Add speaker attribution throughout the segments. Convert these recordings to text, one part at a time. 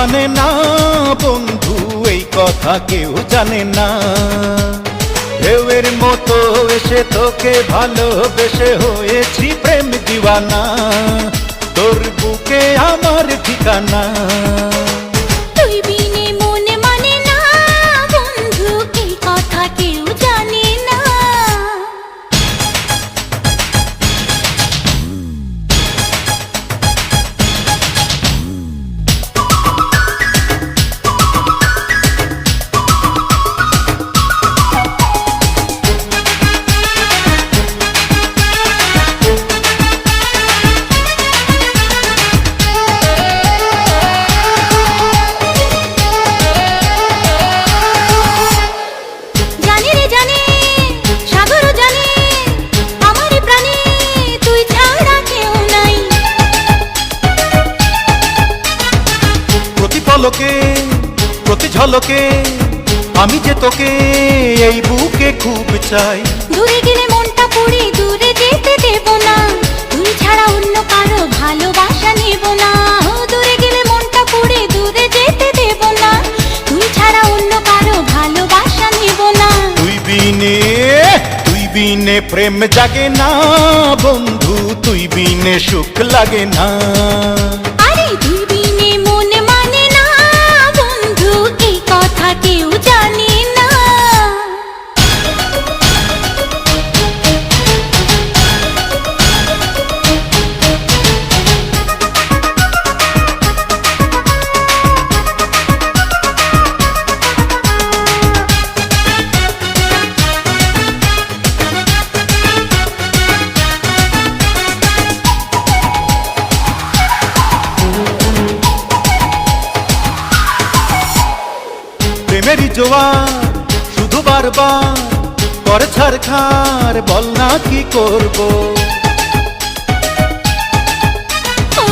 Speaker 1: মানে না বন্ধু, এই কথা কেউ জানে না। ঢেউয়ের মতো এসে তোকে ভালোবেসে হয়েছি প্রেম দিওয়ানা, তোর বুকে আমার ঠিকানা।
Speaker 2: তুই বিনে মন মানে না বন্ধু, এই কথা কেউ জানে না।
Speaker 1: পলকে প্রতি ঝলকে আমি যে তোকে এই বুকে খুব চাই।
Speaker 2: দূরে গেলে মনটা পুড়ে দূরে যেতে দেব না, তুই ছাড়া অন্য কারো ভালোবাসা নেব না। দূরে গেলে মনটা পুড়ে দূরে যেতে দেব না, তুই ছাড়া অন্য কারো ভালোবাসা নেব না।
Speaker 1: তুই বিনে প্রেম জাগে না বন্ধু, তুই বিনে সুখ লাগে না।
Speaker 2: আরে তুই বিনে মন মানে না বন্ধু, এই কথা কেউ জানে না।
Speaker 1: প্রেমেরই জোয়ার শুধু বারবার করে ছারখার, বল না কি করব।
Speaker 2: ও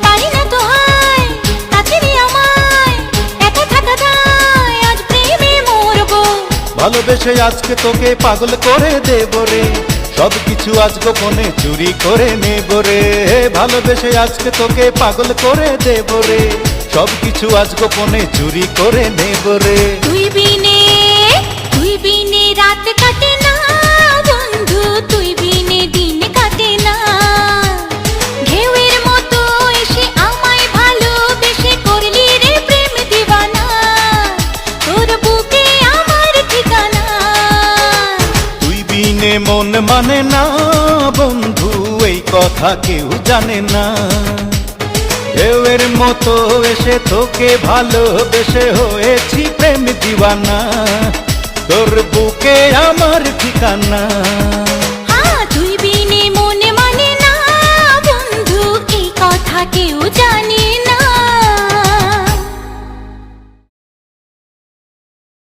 Speaker 2: পারি না তো হায় কাছে রে আমায়, একা থাকা দায়, আজ প্রেমে মরবো।
Speaker 1: ভালোবেসে আজকে তোকে পাগল করে দেব রে, সব কিছু আজ গোপনে চুরি করে নেব রে। ভালোবেসে আজকে তোকে পাগল করে দেব রে, সব কিছু আজ গোপনে চুরি করে নেব রে।
Speaker 2: তুই বিনে রাত কাটে না বন্ধু, তুই বিনে দিন কাটে না। ঢেউয়ের মতো এসে আমায় ভালোবেসে করলি রে প্রেম দিওয়ানা, তোর বুকে আমার ঠিকানা।
Speaker 1: তুই বিনে মন মানে না বন্ধু, এই কথা কেউ জানে না। ঢেউয়ের মতো এসে তোকে ভালোবেসে হয়েছি প্রেম দিওয়ানা, তোর বুকে আমার ঠিকানা।
Speaker 2: তুই বিনে মন মানে না বন্ধু, এই কথা কেউ জানে না।